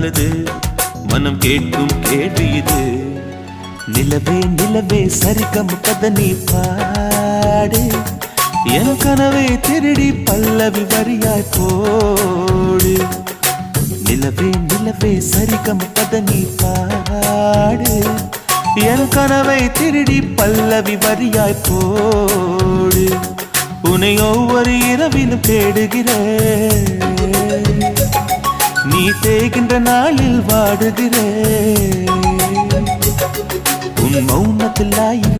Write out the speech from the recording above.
பாடுது மனம் கேட்கும் கேள்வி இது. நிலவே நிலவே சரிகம் கதை நீ பாடு, என் கனவை திருடி பல்லவி வரியாய் போடு. நிலவே நிலவே சரிகம் கதை நீ பாடு, என் கனவை திருடி பல்லவி வரியாய் போடு. உன்னை ஒவ்வொரு இரவிலும் தேடுகிறேன், நீ தேகின்ற நாளில் வாடுகிறேன். உன் மௌனத்தில்